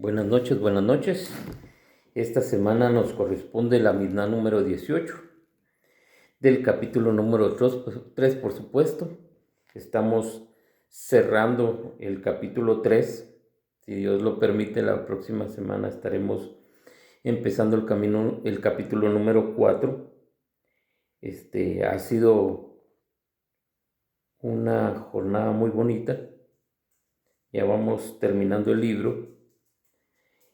Buenas noches, buenas noches. Esta semana nos corresponde la Misná número 18 del capítulo número 3, por supuesto. Estamos cerrando el capítulo 3. Si Dios lo permite, la próxima semana estaremos empezando el capítulo número 4. Ha sido una jornada muy bonita. Ya vamos terminando el libro.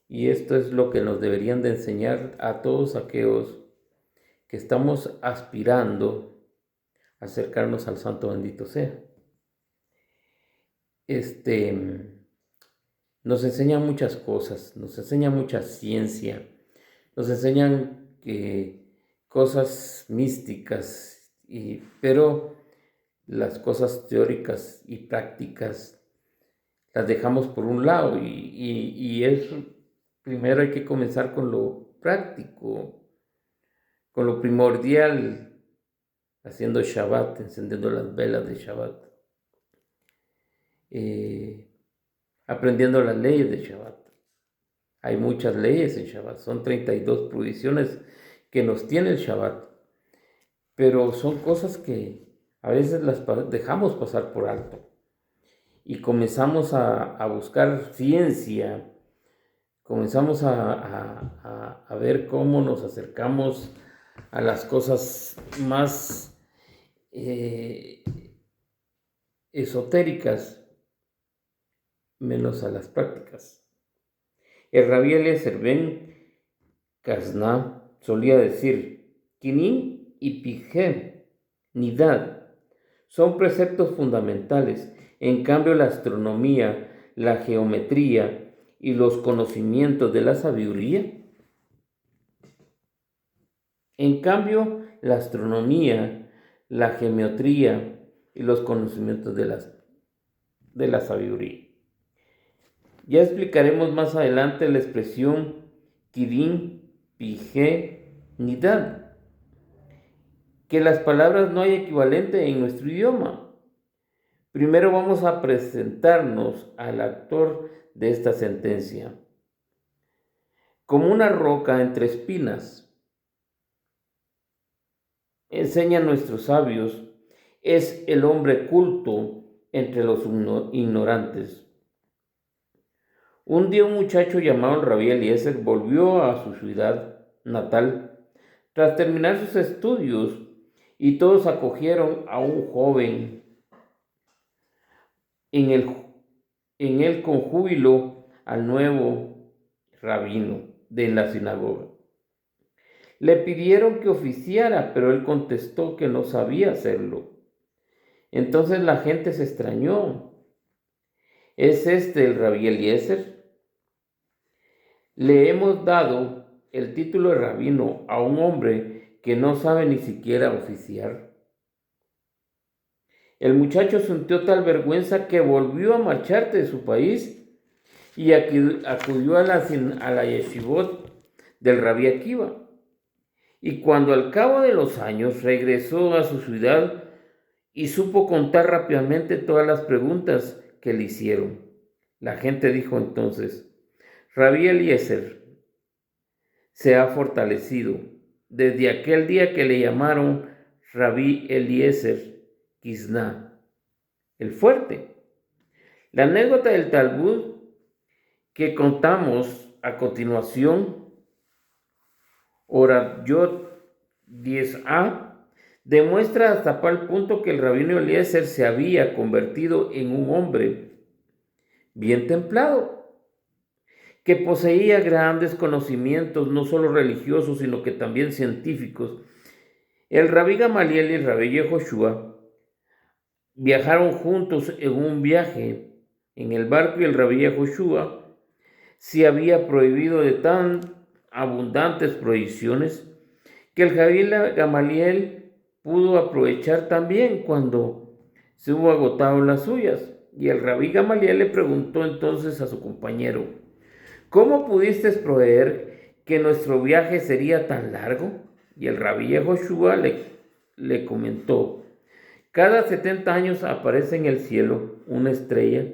Y esto es lo que nos deberían de enseñar a todos aquellos que estamos aspirando a acercarnos al Santo bendito sea. Nos enseña muchas cosas, nos enseña mucha ciencia, nos enseñan cosas místicas, pero las cosas teóricas y prácticas las dejamos por un lado y eso. Primero hay que comenzar con lo práctico, con lo primordial, haciendo Shabbat, encendiendo las velas de Shabbat, aprendiendo las leyes de Shabbat. Hay muchas leyes en Shabbat, son 32 prohibiciones que nos tiene el Shabbat, pero son cosas que a veces las dejamos pasar por alto y comenzamos a buscar ciencia. Comenzamos a ver cómo nos acercamos a las cosas más esotéricas, menos a las prácticas. El Rabí Eliezer ben Kasná solía decir: Kinim y Pijé, Nidad, son preceptos fundamentales. En cambio, la astronomía, la geometría y los conocimientos de la sabiduría. En cambio, la astronomía, la geometría y los conocimientos de la sabiduría. Ya explicaremos más adelante la expresión Kidim, Pijé, Nidad, que las palabras no hay equivalente en nuestro idioma. Primero vamos a presentarnos al autor de esta sentencia. Como una roca entre espinas, enseñan nuestros sabios, es el hombre culto entre los ignorantes. Un día un muchacho llamado Rabí Eliezer volvió a su ciudad natal tras terminar sus estudios y todos acogieron a un joven en él con júbilo al nuevo rabino de la sinagoga. Le pidieron que oficiara, pero él contestó que no sabía hacerlo. Entonces la gente se extrañó. ¿Es este el Rabí Eliezer? Le hemos dado el título de rabino a un hombre que no sabe ni siquiera oficiar. El muchacho sintió tal vergüenza que volvió a marchar de su país y acudió a la yeshivot del Rabí Akiva. Y cuando al cabo de los años regresó a su ciudad y supo contar rápidamente todas las preguntas que le hicieron, la gente dijo entonces: Rabí Eliezer se ha fortalecido desde aquel día que le llamaron Rabí Eliezer Kisná, el fuerte. La anécdota del Talmud que contamos a continuación, Orayot 10a, demuestra hasta tal punto que el rabino Eliezer se había convertido en un hombre bien templado, que poseía grandes conocimientos, no solo religiosos, sino que también científicos. El rabí Gamaliel y el rabí Yehoshua viajaron juntos en un viaje en el barco y el rabí Yehoshua se había prohibido de tan abundantes prohibiciones que el rabí Gamaliel pudo aprovechar también cuando se hubo agotado las suyas. Y el rabí Gamaliel le preguntó entonces a su compañero: ¿cómo pudiste proveer que nuestro viaje sería tan largo? Y el rabí Yehoshua le comentó: cada 70 años aparece en el cielo una estrella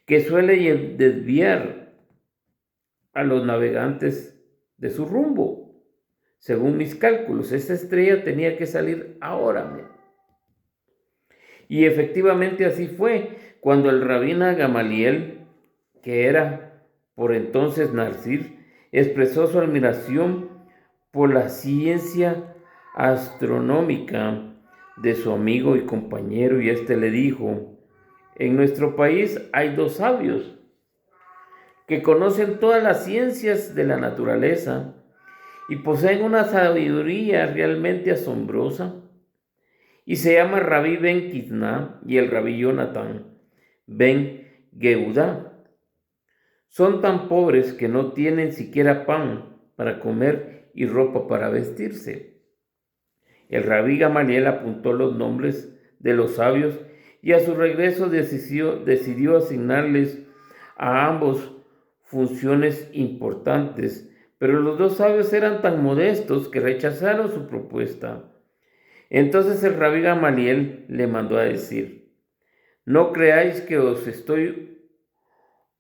que suele desviar a los navegantes de su rumbo. Según mis cálculos, esta estrella tenía que salir ahora. Y efectivamente así fue, cuando el rabino Gamaliel, que era por entonces Nazir, expresó su admiración por la ciencia astronómica de su amigo y compañero, y éste le dijo: en nuestro país hay dos sabios que conocen todas las ciencias de la naturaleza y poseen una sabiduría realmente asombrosa, y se llama Rabí Ben Kizna y el Rabí Jonathan Ben Yehuda. Son tan pobres que no tienen siquiera pan para comer y ropa para vestirse. El Rabí Gamaliel apuntó los nombres de los sabios y a su regreso decidió asignarles a ambos funciones importantes, pero los dos sabios eran tan modestos que rechazaron su propuesta. Entonces el Rabí Gamaliel le mandó a decir: no creáis que os estoy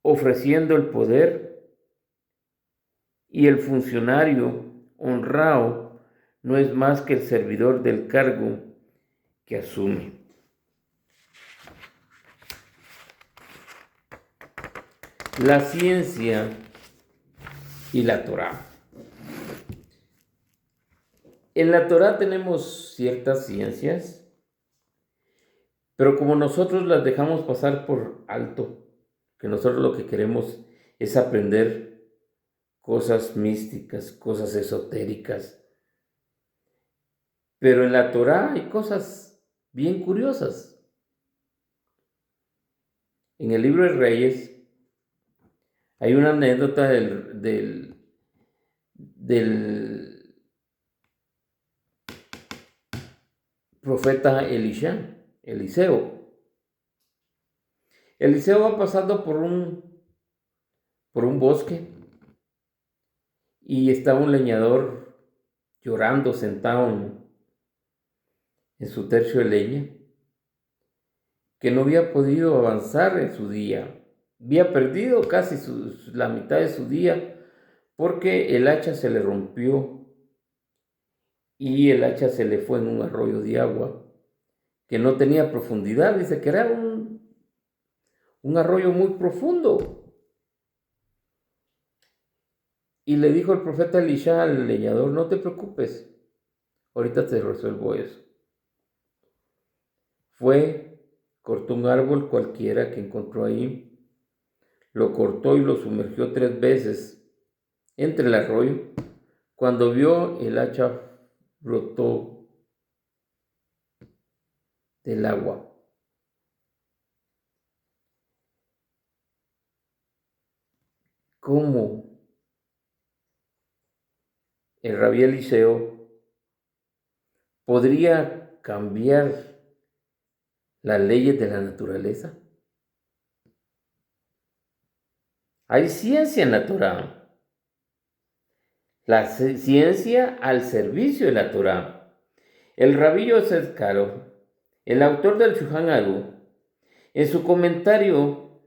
ofreciendo el poder, y el funcionario honrado no es más que el servidor del cargo que asume. La ciencia y la Torá. En la Torá tenemos ciertas ciencias, pero como nosotros las dejamos pasar por alto, que nosotros lo que queremos es aprender cosas místicas, cosas esotéricas, pero en la Torá hay cosas bien curiosas. En el libro de Reyes hay una anécdota del profeta Eliseo. Eliseo va pasando por un bosque y está un leñador llorando sentado en su tercio de leña, que no había podido avanzar en su día. Había perdido casi la mitad de su día porque el hacha se le rompió y el hacha se le fue en un arroyo de agua que no tenía profundidad. Dice que era un arroyo muy profundo. Y le dijo el profeta Elisha al leñador: no te preocupes, ahorita te resuelvo eso. Fue, cortó un árbol cualquiera que encontró ahí, lo cortó y lo sumergió 3 veces entre el arroyo. Cuando vio, el hacha brotó del agua. ¿Cómo el rabí Eliseo podría cambiar las leyes de la naturaleza? Hay ciencia en la Torá, la ciencia al servicio de la Torá. El rabí Yosef Karo, el autor del Shulchan Aruch, en su comentario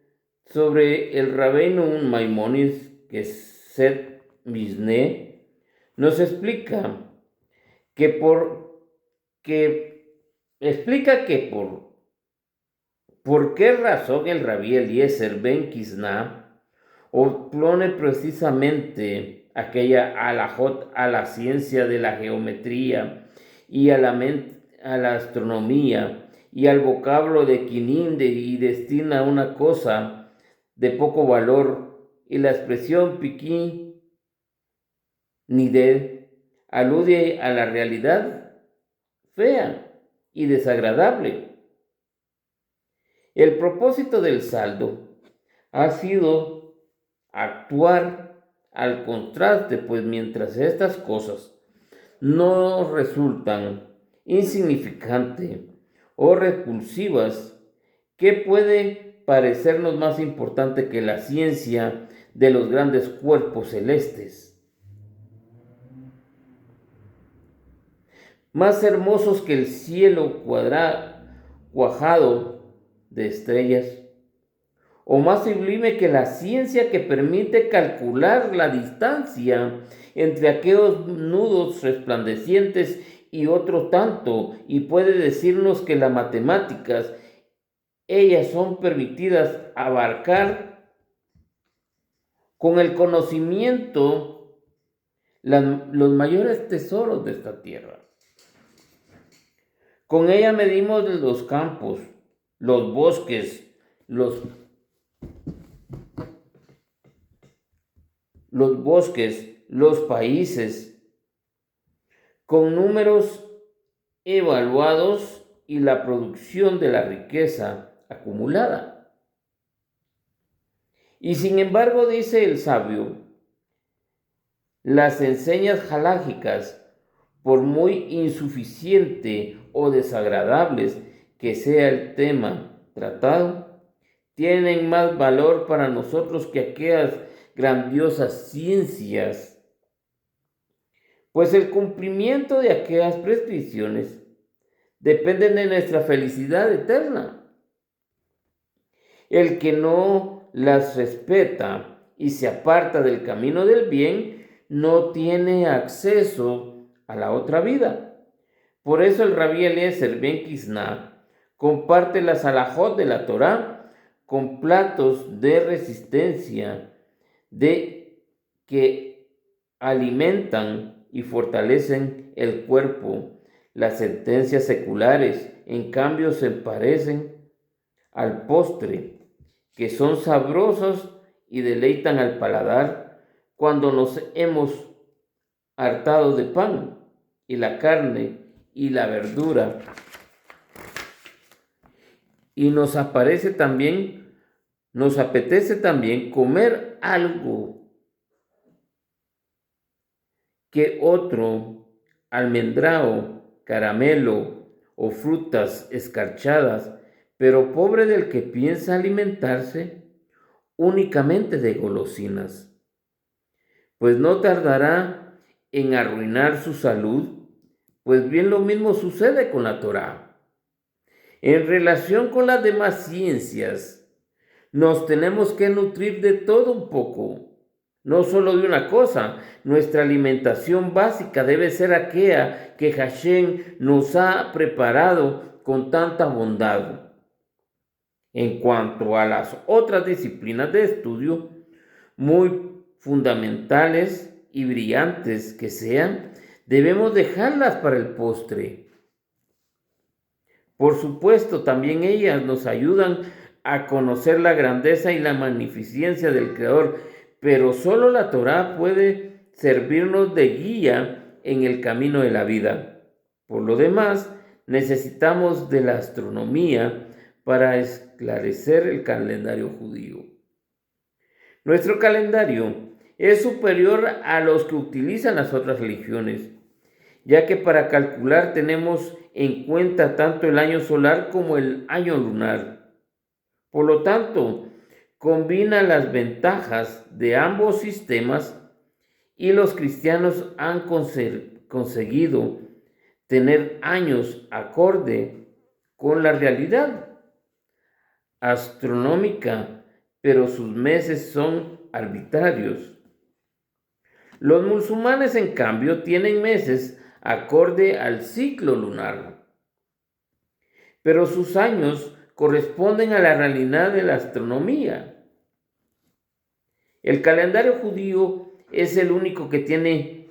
sobre el Rabbeinu Maimónides, que es Sed Misne, nos explica que por qué razón el Rabí Eliezer Ben Kisna opone precisamente aquella alajot a la ciencia de la geometría y a la astronomía y al vocablo de quininde, y destina una cosa de poco valor, y la expresión piquín nided alude a la realidad fea y desagradable. El propósito del saldo ha sido actuar al contraste, pues mientras estas cosas no resultan insignificantes o repulsivas, ¿qué puede parecernos más importante que la ciencia de los grandes cuerpos celestes? Más hermosos que el cielo cuajado de estrellas, o más sublime que la ciencia que permite calcular la distancia entre aquellos nudos resplandecientes y otro tanto, y puede decirnos que las matemáticas, ellas son permitidas abarcar con el conocimiento los mayores tesoros de esta tierra. Con ella medimos los campos, los bosques, los países, con números evaluados y la producción de la riqueza acumulada. Y sin embargo, dice el sabio, las enseñas halágicas, por muy insuficiente o desagradables que sea el tema tratado, tienen más valor para nosotros que aquellas grandiosas ciencias, pues el cumplimiento de aquellas prescripciones depende de nuestra felicidad eterna. El que no las respeta y se aparta del camino del bien no tiene acceso a la otra vida. Por eso el Rabí Eliezer ben Kisná comparte las halajot de la Torá con platos de resistencia que alimentan y fortalecen el cuerpo. Las sentencias seculares, en cambio, se parecen al postre, que son sabrosos y deleitan al paladar cuando nos hemos hartado de pan y la carne y la verdura. Y nos apetece también comer algo que otro, almendrado, caramelo o frutas escarchadas, pero pobre del que piensa alimentarse únicamente de golosinas, pues no tardará en arruinar su salud. Pues bien, lo mismo sucede con la Torá. En relación con las demás ciencias, nos tenemos que nutrir de todo un poco, no solo de una cosa. Nuestra alimentación básica debe ser aquella que Hashem nos ha preparado con tanta bondad. En cuanto a las otras disciplinas de estudio, muy fundamentales y brillantes que sean, debemos dejarlas para el postre. Por supuesto, también ellas nos ayudan a conocer la grandeza y la magnificencia del Creador, pero solo la Torá puede servirnos de guía en el camino de la vida. Por lo demás, necesitamos de la astronomía para esclarecer el calendario judío. Nuestro calendario es superior a los que utilizan las otras religiones, ya que para calcular tenemos en cuenta tanto el año solar como el año lunar. Por lo tanto, combina las ventajas de ambos sistemas y los cristianos han conseguido tener años acorde con la realidad astronómica, pero sus meses son arbitrarios. Los musulmanes, en cambio, tienen meses acorde al ciclo lunar, pero sus años corresponden a la realidad de la astronomía. El calendario judío es el único que tiene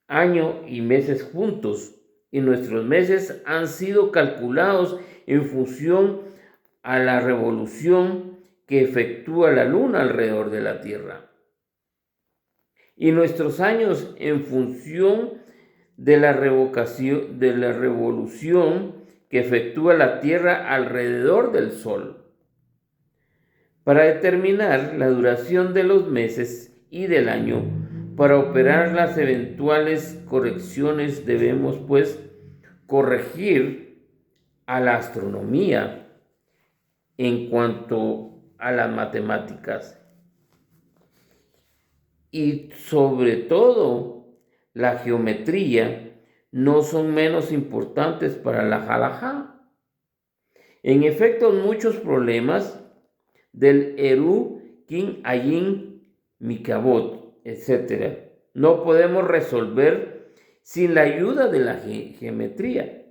año y meses juntos, y nuestros meses han sido calculados en función a la revolución que efectúa la luna alrededor de la Tierra, y nuestros años en función de la revolución que efectúa la Tierra alrededor del Sol. Para determinar la duración de los meses y del año, para operar las eventuales correcciones, debemos, pues, corregir a la astronomía en cuanto a las matemáticas. Y sobre todo, la geometría no son menos importantes para la halajá. En efecto, muchos problemas del Eru, Kin, Ayin, Mikabot, etc. No podemos resolver sin la ayuda de la geometría.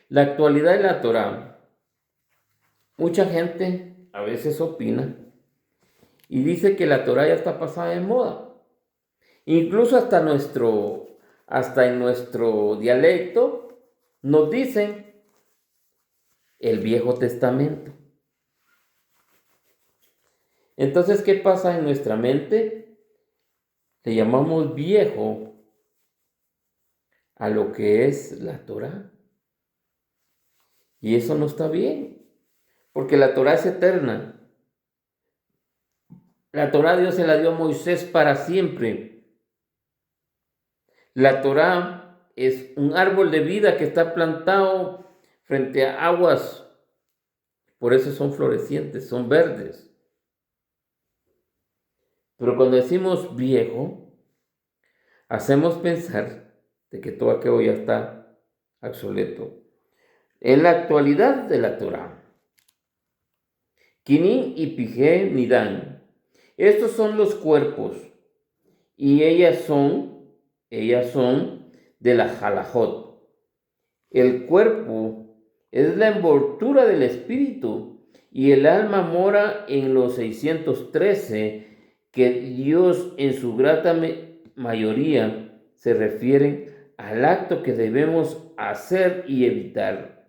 La actualidad de la Torá. Mucha gente a veces opina y dice que la Torá ya está pasada de moda. Incluso hasta en nuestro dialecto nos dicen el Viejo Testamento. Entonces, ¿qué pasa en nuestra mente? Le llamamos viejo a lo que es la Torá. Y eso no está bien, porque la Torá es eterna. La Torá Dios se la dio a Moisés para siempre. La Torá es un árbol de vida que está plantado frente a aguas. Por eso son florecientes, son verdes. Pero cuando decimos viejo, hacemos pensar de que todo aquello ya está obsoleto. En la actualidad de la Torá, Quinín y Pigé Nidán, estos son los cuerpos y ellas son de la Jalajot. El cuerpo es la envoltura del espíritu y el alma mora en los 613 que Dios en su grata mayoría se refieren al acto que debemos hacer y evitar.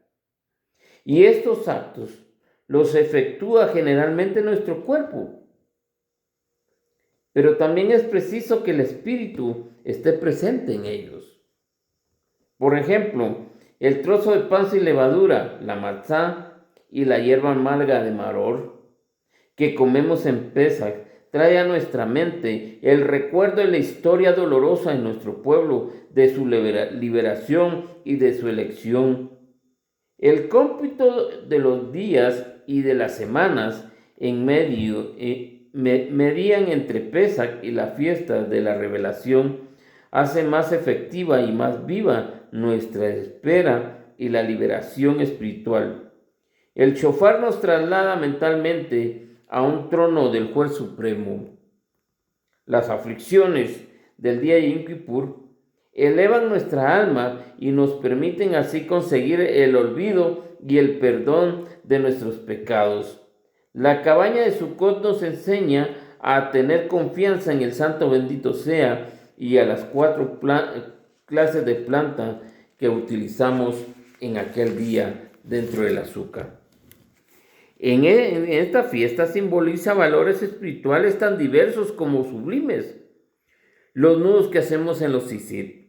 Y estos actos los efectúa generalmente nuestro cuerpo. Pero también es preciso que el espíritu esté presente en ellos. Por ejemplo, el trozo de pan sin levadura, la matzá y la hierba amarga de maror que comemos en Pesach trae a nuestra mente el recuerdo de la historia dolorosa en nuestro pueblo, de su liberación y de su elección. El cómputo de los días y de las semanas en medio medían entre Pesach y la fiesta de la revelación hace más efectiva y más viva nuestra espera y la liberación espiritual. El shofar nos traslada mentalmente a un trono del juez supremo. Las aflicciones del día de Yom Kippur elevan nuestra alma y nos permiten así conseguir el olvido y el perdón de nuestros pecados. La cabaña de Sukkot nos enseña a tener confianza en el Santo bendito sea y a las 4 clases de planta que utilizamos en aquel día dentro del azúcar. En esta fiesta simboliza valores espirituales tan diversos como sublimes. Los nudos que hacemos en los tzitzit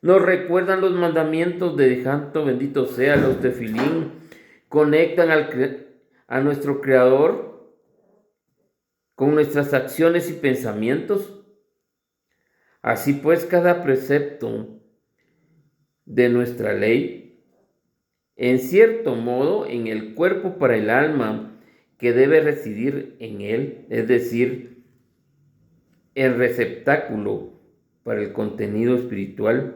nos recuerdan los mandamientos de Santo bendito sea, los tefilín conectan a nuestro Creador con nuestras acciones y pensamientos. Así pues, cada precepto de nuestra ley, en cierto modo, en el cuerpo para el alma que debe residir en él, es decir, el receptáculo para el contenido espiritual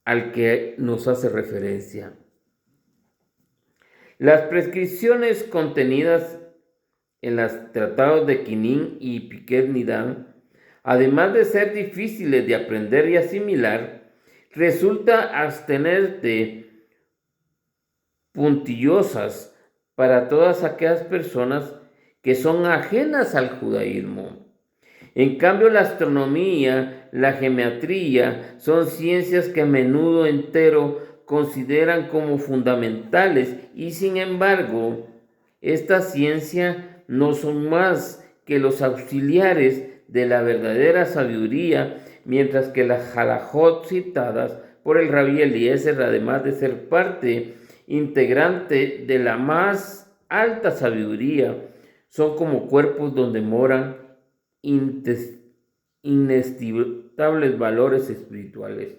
al que nos hace referencia. Las prescripciones contenidas en los tratados de Quinín y Piquet Nidán, además de ser difíciles de aprender y asimilar, resulta abstenerte puntillosas para todas aquellas personas que son ajenas al judaísmo. En cambio, la astronomía, la geometría son ciencias que a menudo entero consideran como fundamentales y sin embargo, estas ciencias no son más que los auxiliares de la verdadera sabiduría, mientras que las halajot citadas por el Rabí Eliezer, además de ser parte integrante de la más alta sabiduría, son como cuerpos donde moran inestimables valores espirituales.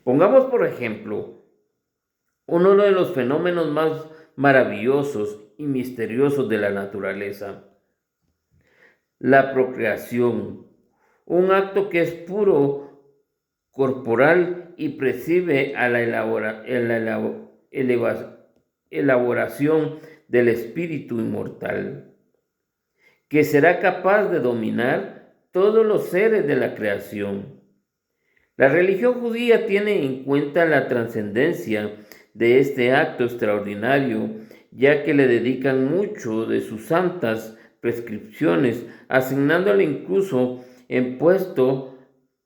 Pongamos por ejemplo uno de los fenómenos más maravillosos y misteriosos de la naturaleza, la procreación, un acto que es puro, corporal y preside a la elaboración del espíritu inmortal, que será capaz de dominar todos los seres de la creación. La religión judía tiene en cuenta la trascendencia de este acto extraordinario, ya que le dedican mucho de sus santas prescripciones, asignándole incluso en puesto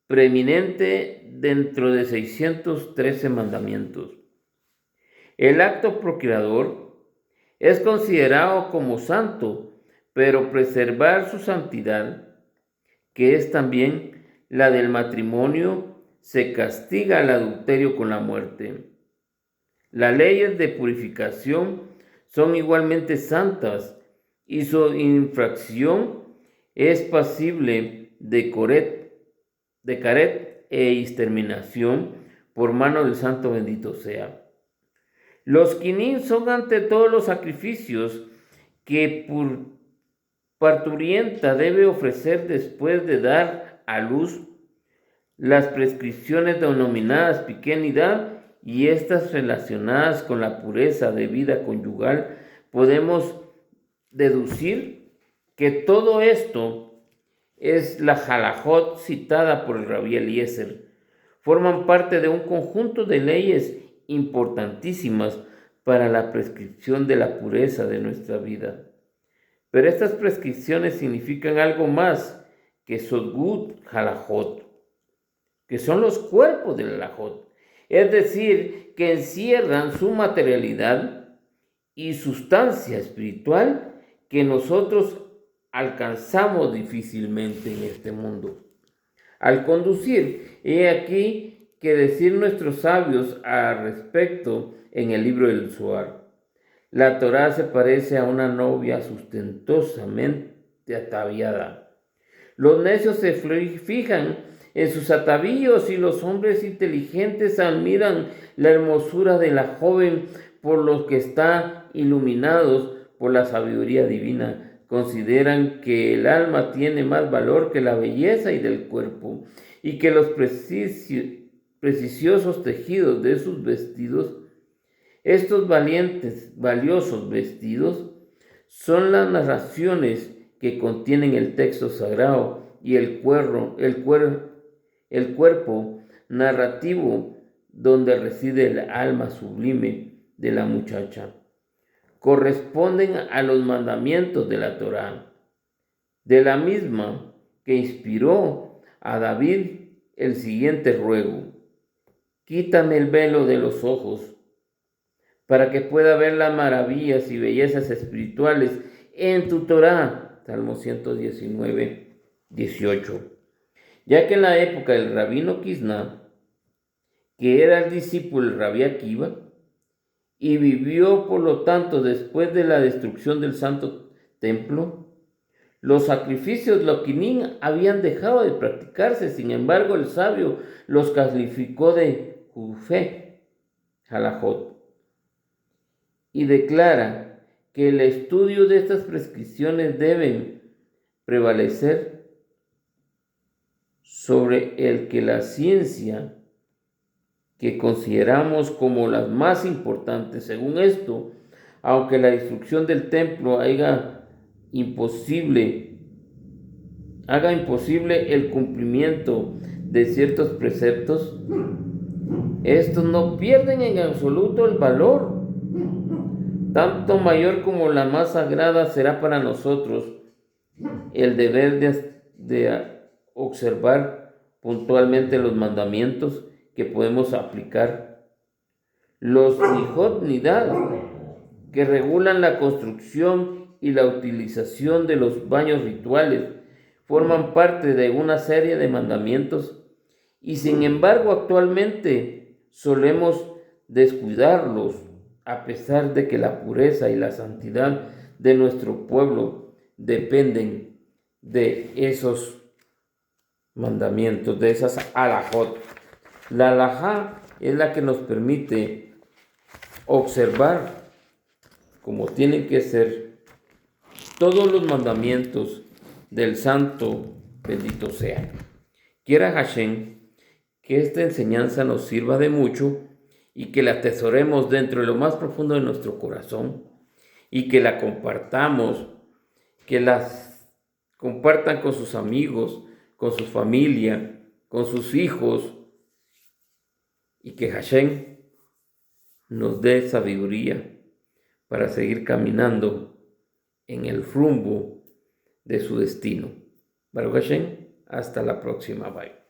preeminente dentro de 613 mandamientos. El acto procreador es considerado como santo, pero preservar su santidad, que es también la del matrimonio, se castiga al adulterio con la muerte. Las leyes de purificación son igualmente santas y su infracción es pasible de caret e exterminación por mano del santo bendito sea. Los quinín son ante todos los sacrificios que parturienta debe ofrecer después de dar a luz. Las prescripciones denominadas piquenidad y estas relacionadas con la pureza de vida conyugal, podemos deducir que todo esto es la halajot citada por el Rabí Eliezer. Forman parte de un conjunto de leyes importantísimas para la prescripción de la pureza de nuestra vida. Pero estas prescripciones significan algo más que sodgut halajot, que son los cuerpos del halajot, es decir, que encierran su materialidad y sustancia espiritual que nosotros alcanzamos difícilmente en este mundo. Al conducir, he aquí que decir nuestros sabios al respecto en el libro del Zohar. La Torá se parece a una novia sustentosamente ataviada. Los necios se fijan en sus atavíos y los hombres inteligentes admiran la hermosura de la joven por los que están iluminados por la sabiduría divina. Consideran que el alma tiene más valor que la belleza y del cuerpo, y que los preciosos tejidos de sus vestidos, estos valiosos vestidos, son las narraciones que contienen el texto sagrado y el cuerpo narrativo donde reside el alma sublime de la muchacha. Corresponden a los mandamientos de la Torá, de la misma que inspiró a David el siguiente ruego: quítame el velo de los ojos, para que pueda ver las maravillas y bellezas espirituales en tu Torá. Salmo 119, 18. Ya que en la época del rabino Quisná, que era el discípulo del Rabí Akiva, y vivió por lo tanto después de la destrucción del santo templo, los sacrificios loquinín habían dejado de practicarse. Sin embargo, el sabio los calificó de jufé, halajot, y declara que el estudio de estas prescripciones deben prevalecer sobre el que la ciencia que consideramos como las más importantes. Según esto, aunque la destrucción del templo haga imposible el cumplimiento de ciertos preceptos, estos no pierden en absoluto el valor. Tanto mayor como la más sagrada será para nosotros el deber de observar puntualmente los mandamientos que podemos aplicar. Los nihot nidad, que regulan la construcción y la utilización de los baños rituales, forman parte de una serie de mandamientos, y sin embargo actualmente solemos descuidarlos, a pesar de que la pureza y la santidad de nuestro pueblo dependen de esos mandamientos, de esas halajot. La halajá es la que nos permite observar como tienen que ser todos los mandamientos del santo bendito sea. Quiera Hashem que esta enseñanza nos sirva de mucho y que la atesoremos dentro de lo más profundo de nuestro corazón y que la compartamos, que las compartan con sus amigos, con su familia, con sus hijos, y que Hashem nos dé sabiduría para seguir caminando en el rumbo de su destino. Baruch Hashem, hasta la próxima. Bye.